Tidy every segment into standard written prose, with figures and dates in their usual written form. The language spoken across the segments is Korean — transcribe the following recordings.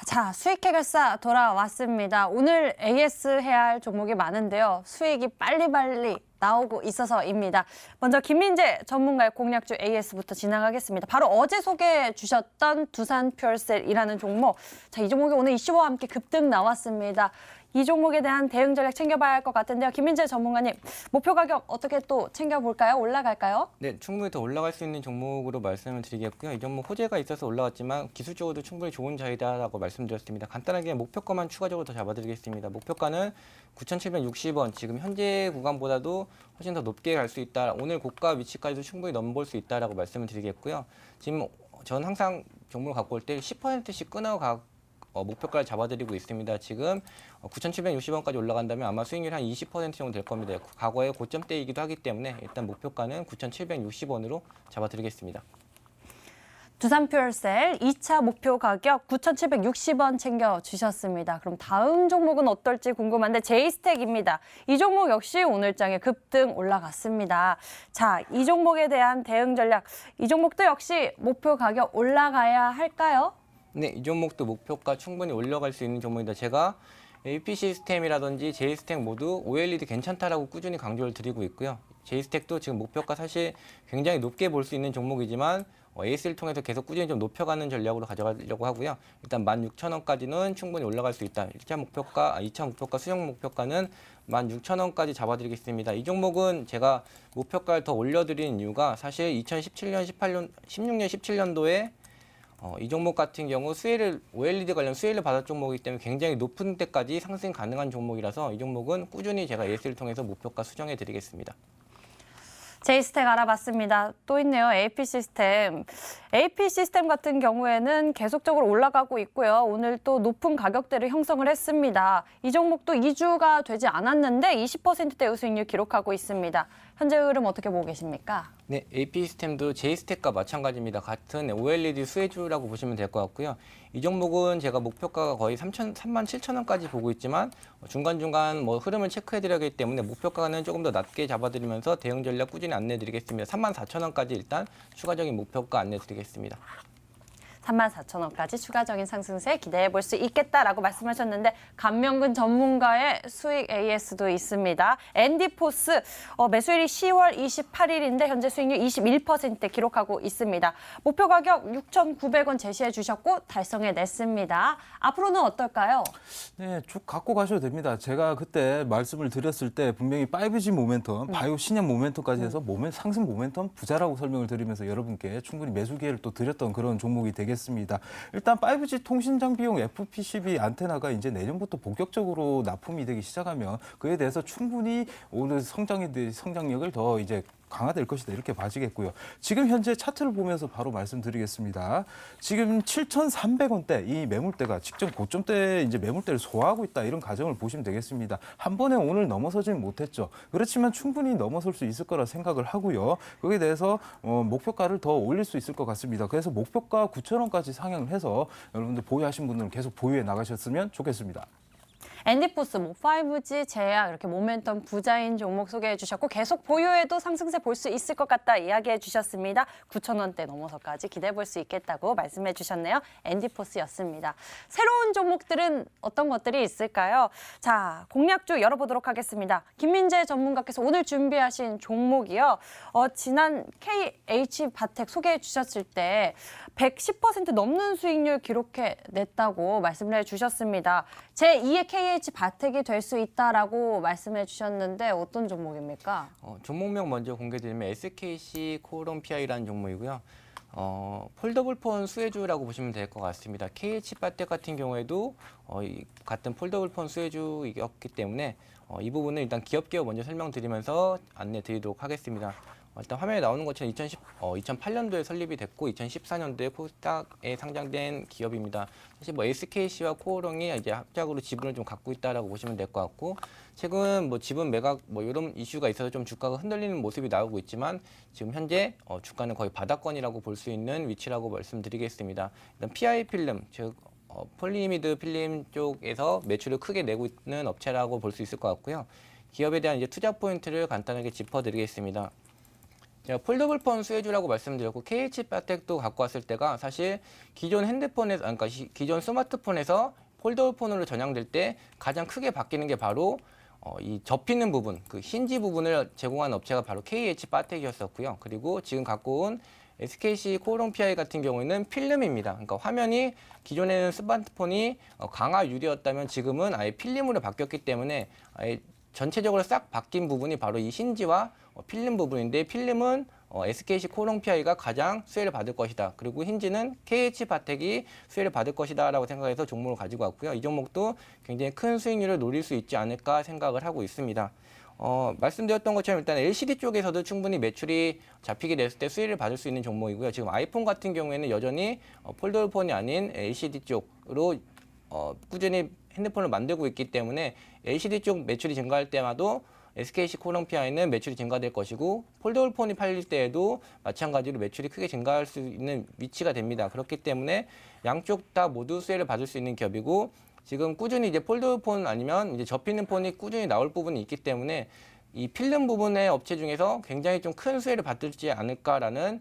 자, 수익 해결사 돌아왔습니다. 오늘 AS 해야 할 종목이 많은데요. 수익이 빨리빨리 나오고 있어서입니다. 먼저 김민재 전문가의 공략주 AS부터 진행하겠습니다. 바로 어제 소개해 주셨던 두산퓨얼셀이라는 종목. 자, 이 종목이 오늘 이슈와 함께 급등 나왔습니다. 이 종목에 대한 대응 전략 챙겨봐야 할 것 같은데요. 김민재 전문가님, 목표 가격 어떻게 또 챙겨볼까요? 올라갈까요? 네, 충분히 더 올라갈 수 있는 종목으로 말씀을 드리겠고요. 이 종목 호재가 있어서 올라왔지만 기술적으로도 충분히 좋은 자리다라고 말씀드렸습니다. 간단하게 목표가만 추가적으로 더 잡아드리겠습니다. 목표가는 9,760원, 지금 현재 구간보다도 훨씬 더 높게 갈 수 있다. 오늘 고가 위치까지도 충분히 넘볼 수 있다라고 말씀을 드리겠고요. 지금 전 항상 종목을 갖고 올 때 10%씩 끊어가 목표가를 잡아드리고 있습니다. 지금 9,760원까지 올라간다면 아마 수익률이 한 20% 정도 될 겁니다. 과거의 고점대이기도 하기 때문에 일단 목표가는 9,760원으로 잡아드리겠습니다. 두산퓨얼셀 2차 목표 가격 9,760원 챙겨주셨습니다. 그럼 다음 종목은 어떨지 궁금한데 제이스텍입니다. 이 종목 역시 오늘장에 급등 올라갔습니다. 자, 이 종목에 대한 대응 전략, 이 종목도 역시 목표 가격 올라가야 할까요? 네, 이 종목도 목표가 충분히 올라갈 수 있는 종목입니다. 제가 AP 시스템이라든지 제이스텍 모두 OLED 괜찮다라고 꾸준히 강조를 드리고 있고요. 제이스텍도 지금 목표가 사실 굉장히 높게 볼 수 있는 종목이지만 AS를 통해서 계속 꾸준히 좀 높여가는 전략으로 가져가려고 하고요. 일단 16,000원까지는 충분히 올라갈 수 있다. 2차 목표가 수정 목표가는 16,000원까지 잡아드리겠습니다. 이 종목은 제가 목표가를 더 올려드리는 이유가 사실 2017년, 16년, 17년도에 이 종목 같은 경우 OLED 관련 수혜를 받을 종목이기 때문에 굉장히 높은 데까지 상승 가능한 종목이라서 이 종목은 꾸준히 제가 AS를 통해서 목표가 수정해 드리겠습니다. 제이스텍 알아봤습니다. 또 있네요. AP 시스템. AP 시스템 같은 경우에는 계속적으로 올라가고 있고요. 오늘 또 높은 가격대를 형성을 했습니다. 이 종목도 2주가 되지 않았는데 20%대 수익률 기록하고 있습니다. 현재 흐름 어떻게 보고 계십니까? 네, AP 시스템도 제이스텍과 마찬가지입니다. 같은 OLED 수혜주라고 보시면 될 것 같고요. 이 종목은 제가 목표가가 거의 37,000원까지 보고 있지만 중간중간 흐름을 체크해드려야 하기 때문에 목표가는 조금 더 낮게 잡아드리면서 대응 전략 꾸준히 안내드리겠습니다. 34,000원까지 일단 추가적인 목표가 안내드리겠습니다. 34,000원까지 추가적인 상승세 기대해 볼 수 있겠다라고 말씀하셨는데 감명근 전문가의 수익 AS도 있습니다. 엔디포스 매수일이 10월 28일인데 현재 수익률 21% 기록하고 있습니다. 목표 가격 6,900원 제시해 주셨고 달성해냈습니다. 앞으로는 어떨까요? 네, 쭉 갖고 가셔도 됩니다. 제가 그때 말씀을 드렸을 때 분명히 5G 모멘텀, 바이오 신약 모멘텀까지 해서 상승 모멘텀 부자라고 설명을 드리면서 여러분께 충분히 매수 기회를 또 드렸던 그런 종목이 되겠습니다. 일단 5G 통신 장비용 FPCB 안테나가 이제 내년부터 본격적으로 납품이 되기 시작하면 그에 대해서 충분히 오늘 성장력을 더 이제 강화될 것이다 이렇게 봐지겠고요. 지금 현재 차트를 보면서 바로 말씀드리겠습니다. 지금 7,300원대 이 매물대가 직전 고점대 이제 매물대를 소화하고 있다 이런 가정을 보시면 되겠습니다. 한 번에 오늘 넘어서지는 못했죠. 그렇지만 충분히 넘어설 수 있을 거라 생각을 하고요. 거기에 대해서 목표가를 더 올릴 수 있을 것 같습니다. 그래서 목표가 9,000원까지 상향을 해서 여러분들 보유하신 분들은 계속 보유해 나가셨으면 좋겠습니다. 엔디포스 5G 제약 이렇게 모멘텀 부자인 종목 소개해 주셨고 계속 보유해도 상승세 볼 수 있을 것 같다 이야기해 주셨습니다. 9,000원대 넘어서까지 기대해 볼 수 있겠다고 말씀해 주셨네요. 엔디포스였습니다. 새로운 종목들은 어떤 것들이 있을까요? 자, 공략주 열어보도록 하겠습니다. 김민재 전문가께서 오늘 준비하신 종목이요. 지난 KH바텍 소개해 주셨을 때 110% 넘는 수익률 기록해 냈다고 말씀을 해 주셨습니다. 제2의 KH바텍이 될 수 있다라고 말씀해 주셨는데 어떤 종목입니까? 종목명 먼저 공개드리면 SKC 코롬PI라는 종목이고요. 폴더블 폰 수혜주라고 보시면 될 것 같습니다. KH바텍 같은 경우에도 같은 폴더블 폰 수혜주였기 때문에 이 부분은 일단 기업 먼저 설명드리면서 안내 드리도록 하겠습니다. 일단 화면에 나오는 것처럼 2008년도에 설립이 됐고 2014년도에 코스닥에 상장된 기업입니다. 사실 SKC와 코오롱이 이제 합작으로 지분을 좀 갖고 있다라고 보시면 될 것 같고 최근 지분 매각 이런 이슈가 있어서 좀 주가가 흔들리는 모습이 나오고 있지만 지금 현재 주가는 거의 바닥권이라고 볼 수 있는 위치라고 말씀드리겠습니다. 일단 PI 필름 즉 폴리이미드 필름 쪽에서 매출을 크게 내고 있는 업체라고 볼 수 있을 것 같고요. 기업에 대한 이제 투자 포인트를 간단하게 짚어드리겠습니다. 제가 폴더블 폰 수혜주라고 말씀드렸고 KH 바텍도 갖고 왔을 때가 사실 기존 핸드폰에서 그러니까 기존 스마트폰에서 폴더블 폰으로 전향될 때 가장 크게 바뀌는 게 바로 이 접히는 부분, 그 힌지 부분을 제공한 업체가 바로 KH 바텍이었었고요. 그리고 지금 갖고 온 SKC 코오롱 PI 같은 경우에는 필름입니다. 그러니까 화면이 기존에는 스마트폰이 강화 유리였다면 지금은 아예 필름으로 바뀌었기 때문에 아예 전체적으로 싹 바뀐 부분이 바로 이 힌지와 필름 부분인데 필름은 SKC 코오롱 PI가 가장 수혜를 받을 것이다. 그리고 힌지는 KH 바텍이 수혜를 받을 것이다 라고 생각해서 종목을 가지고 왔고요. 이 종목도 굉장히 큰 수익률을 노릴 수 있지 않을까 생각을 하고 있습니다. 말씀드렸던 것처럼 일단 LCD 쪽에서도 충분히 매출이 잡히게 됐을 때 수혜를 받을 수 있는 종목이고요. 지금 아이폰 같은 경우에는 여전히 폴더블 폰이 아닌 LCD 쪽으로 꾸준히 핸드폰을 만들고 있기 때문에 LCD 쪽 매출이 증가할 때마다 SKC 코오롱 PI는 매출이 증가될 것이고 폴더블 폰이 팔릴 때에도 마찬가지로 매출이 크게 증가할 수 있는 위치가 됩니다. 그렇기 때문에 양쪽 다 모두 수혜를 받을 수 있는 기업이고 지금 꾸준히 이제 폴더블 폰 아니면 이제 접히는 폰이 꾸준히 나올 부분이 있기 때문에 이 필름 부분의 업체 중에서 굉장히 좀 큰 수혜를 받을지 않을까라는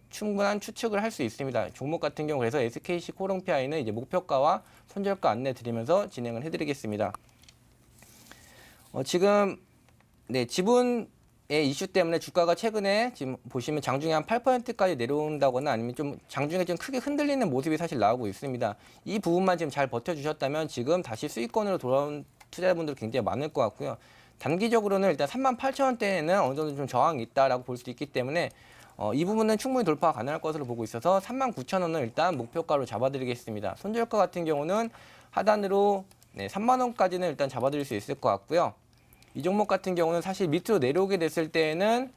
충분한 추측을 할 수 있습니다. 종목 같은 경우 그래서 SKC 코오롱 PI는 이제 목표가와 손절가 안내 드리면서 진행을 해드리겠습니다. 지금 네, 지분의 이슈 때문에 주가가 최근에 지금 보시면 장중에 한 8%까지 내려온다거나 아니면 좀 장중에 좀 크게 흔들리는 모습이 사실 나오고 있습니다. 이 부분만 지금 잘 버텨주셨다면 지금 다시 수익권으로 돌아온 투자자분들 굉장히 많을 것 같고요. 단기적으로는 일단 38,000원대에는 어느 정도 좀 저항이 있다라고 볼 수 있기 때문에 이 부분은 충분히 돌파가 가능할 것으로 보고 있어서 39,000원을 일단 목표가로 잡아드리겠습니다. 손절가 같은 경우는 하단으로 3만 원까지는 일단 잡아드릴 수 있을 것 같고요. 이 종목 같은 경우는 사실 밑으로 내려오게 됐을 때에는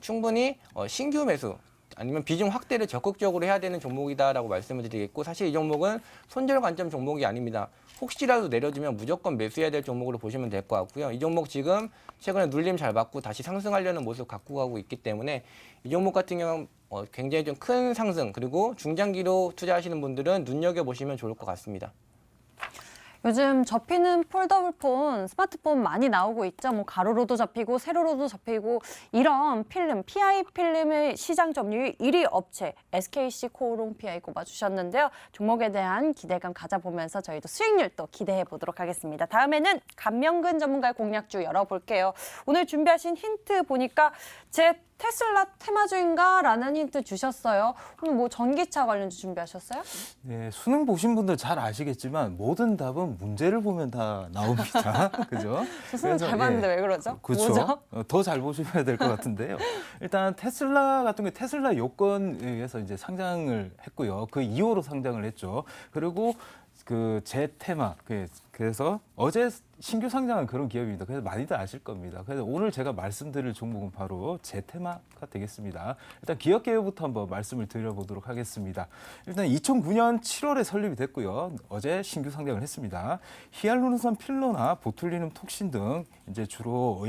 충분히 신규 매수 아니면 비중 확대를 적극적으로 해야 되는 종목이다라고 말씀을 드리겠고 사실 이 종목은 손절 관점 종목이 아닙니다. 혹시라도 내려주면 무조건 매수해야 될 종목으로 보시면 될 것 같고요. 이 종목 지금 최근에 눌림 잘 받고 다시 상승하려는 모습 갖고 가고 있기 때문에 이 종목 같은 경우는 굉장히 좀 큰 상승 그리고 중장기로 투자하시는 분들은 눈여겨보시면 좋을 것 같습니다. 요즘 접히는 폴더블 폰, 스마트폰 많이 나오고 있죠. 뭐 가로로도 접히고 세로로도 접히고 이런 필름, PI 필름의 시장 점유율 1위 업체 SKC 코오롱 PI 꼽아주셨는데요. 종목에 대한 기대감 가져보면서 저희도 수익률 또 기대해 보도록 하겠습니다. 다음에는 감명근 전문가의 공략주 열어볼게요. 오늘 준비하신 힌트 보니까 제 테슬라 테마주인가라는 힌트 주셨어요. 오늘 뭐 전기차 관련주 준비하셨어요? 네, 수능 보신 분들 잘 아시겠지만 모든 답은 문제를 보면 다 나옵니다. 그죠? 저 수능 잘 봤는데 왜 그러죠? 그렇죠. 뭐죠? 더 잘 보셔야 될 것 같은데요. 일단 테슬라 같은 경우 테슬라 요건에 의해서 이제 상장을 했고요. 그 2호로 상장을 했죠. 그리고 그 제테마 그래서 어제 신규 상장한 그런 기업입니다. 그래서 많이들 아실 겁니다. 그래서 오늘 제가 말씀드릴 종목은 바로 제테마가 되겠습니다. 일단 기업 개요부터 한번 말씀을 드려보도록 하겠습니다. 일단 2009년 7월에 설립이 됐고요. 어제 신규 상장을 했습니다. 히알루론산 필러나 보툴리눔 톡신 등 이제 주로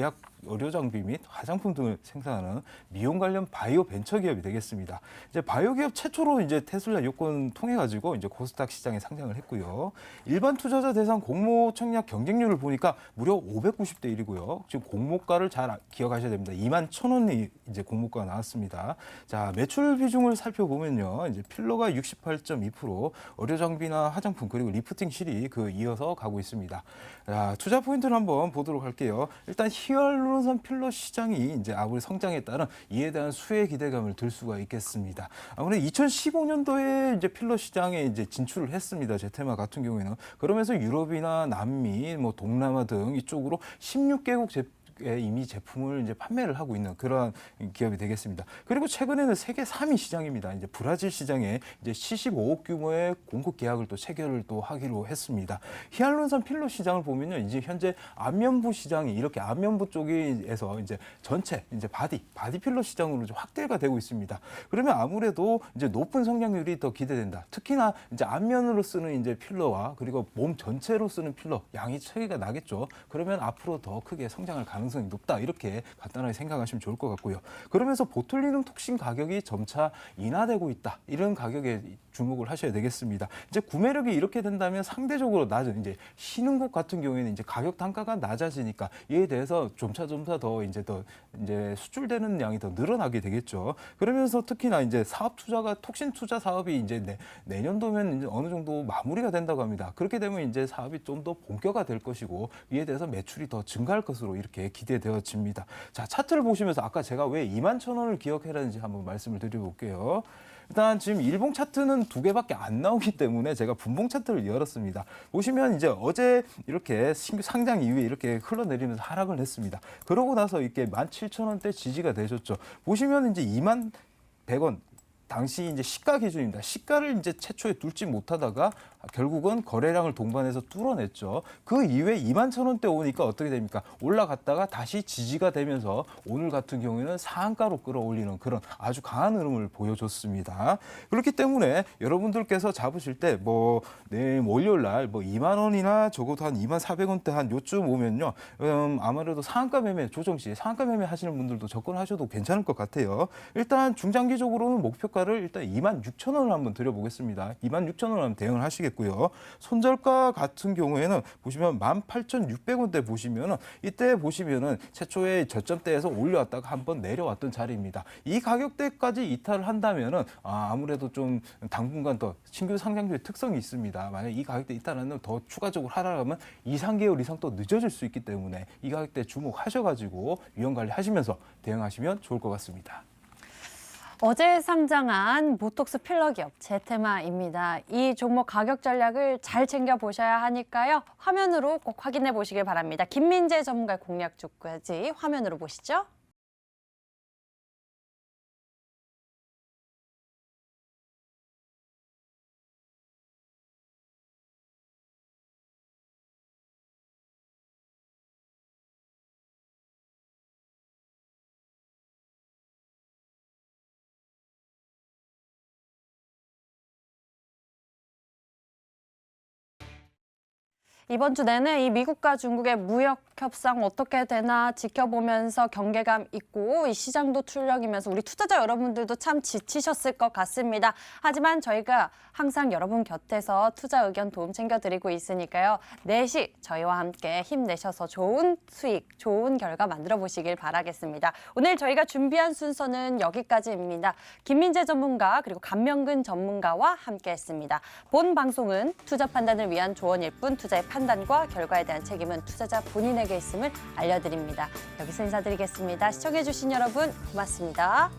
의료 장비 및 화장품 등을 생산하는 미용 관련 바이오 벤처 기업이 되겠습니다. 이제 바이오 기업 최초로 이제 테슬라 요건 통해 가지고 이제 코스닥 시장에 상장을 했고요. 일반 투자자 대상 공모 청약 경쟁률을 보니까 무려 590대 1이고요. 지금 공모가를 잘 기억하셔야 됩니다. 21,000원이 이제 공모가가 나왔습니다. 자, 매출 비중을 살펴보면요. 이제 필러가 68.2%, 의료 장비나 화장품 그리고 리프팅 실이 이어서 가고 있습니다. 자, 투자 포인트를 한번 보도록 할게요. 일단 히알루론산 필러 시장이 이제 아무리 성장에 따른 이에 대한 수혜 기대감을 들 수가 있겠습니다. 아무래도 2015년도에 이제 필러 시장에 이제 진출을 했습니다. 제테마 같은 경우에는 그러면서 유럽이나 남미, 뭐 동남아 등 이쪽으로 16개국 이미 제품을 이제 판매를 하고 있는 그러한 기업이 되겠습니다. 그리고 최근에는 세계 3위 시장입니다. 이제 브라질 시장에 이제 75억 규모의 공급 계약을 또 체결을 또 하기로 했습니다. 히알루론산 필러 시장을 보면요, 이제 현재 안면부 시장이 이렇게 안면부 쪽에서 이제 전체 이제 바디 필러 시장으로 좀 확대가 되고 있습니다. 그러면 아무래도 이제 높은 성장률이 더 기대된다. 특히나 이제 안면으로 쓰는 이제 필러와 그리고 몸 전체로 쓰는 필러 양이 차이가 나겠죠. 그러면 앞으로 더 크게 성장할 가능성이 가능성이 높다. 이렇게 간단하게 생각하시면 좋을 것 같고요. 그러면서 보툴리눔 톡신 가격이 점차 인하되고 있다. 이런 가격에 주목을 하셔야 되겠습니다. 이제 구매력이 이렇게 된다면 상대적으로 낮은 이제 신흥국 같은 경우에는 이제 가격 단가가 낮아지니까 이에 대해서 점차 더 이제 수출되는 양이 더 늘어나게 되겠죠. 그러면서 특히나 이제 사업 투자가 톡신 투자 사업이 이제 내년도면 이제 어느 정도 마무리가 된다고 합니다. 그렇게 되면 이제 사업이 좀 더 본격화될 것이고 이에 대해서 매출이 더 증가할 것으로 이렇게 기대되어집니다. 자, 차트를 보시면서 아까 제가 왜 21,000원을 기억해라는지 한번 말씀을 드려볼게요. 일단 지금 일봉 차트는 2개밖에 안 나오기 때문에 제가 분봉 차트를 열었습니다. 보시면 이제 어제 이렇게 신규 상장 이후에 이렇게 흘러내리면서 하락을 했습니다. 그러고 나서 이렇게 17,000원대 지지가 되셨죠. 보시면 이제 21,100원. 당시 이제 시가 기준입니다. 시가를 이제 최초에 뚫지 못하다가 결국은 거래량을 동반해서 뚫어냈죠. 그 이후에 21,000원대 오니까 어떻게 됩니까? 올라갔다가 다시 지지가 되면서 오늘 같은 경우에는 상한가로 끌어올리는 그런 아주 강한 흐름을 보여줬습니다. 그렇기 때문에 여러분들께서 잡으실 때 내일 월요일 날 2만 원이나 적어도 한 24,000원대 한 요쯤 오면요. 아무래도 상한가 매매 조정 시 상한가 매매 하시는 분들도 접근하셔도 괜찮을 것 같아요. 일단 중장기적으로는 목표가를 일단 26,000원을 한번 드려보겠습니다. 26,000원 한번 대응을 하시겠고요. 손절가 같은 경우에는 보시면 18,600원대 보시면은 이때 보시면은 최초의 저점대에서 올려왔다가 한번 내려왔던 자리입니다. 이 가격대까지 이탈을 한다면은 아무래도 좀 당분간 더 신규 상장주의 특성이 있습니다. 만약 이 가격대 이탈하면 더 추가적으로 하락하면 2, 3개월 이상 또 늦어질 수 있기 때문에 이 가격대 주목하셔가지고 위험 관리하시면서 대응하시면 좋을 것 같습니다. 어제 상장한 보톡스 필러 기업 제테마입니다. 이 종목 가격 전략을 잘 챙겨보셔야 하니까요. 화면으로 꼭 확인해 보시길 바랍니다. 김민재 전문가의 공략주까지 화면으로 보시죠. 이번 주 내내 이 미국과 중국의 무역 협상 어떻게 되나 지켜보면서 경계감 있고 이 시장도 출렁이면서 우리 투자자 여러분들도 참 지치셨을 것 같습니다. 하지만 저희가 항상 여러분 곁에서 투자 의견 도움 챙겨드리고 있으니까요. 내시 저희와 함께 힘내셔서 좋은 수익, 좋은 결과 만들어 보시길 바라겠습니다. 오늘 저희가 준비한 순서는 여기까지입니다. 김민재 전문가 그리고 감명근 전문가와 함께했습니다. 본 방송은 투자 판단을 위한 조언일 뿐 투자의 판단과 결과에 대한 책임은 투자자 본인에게 있음을 알려드립니다. 여기서 인사드리겠습니다. 시청해주신 여러분 고맙습니다.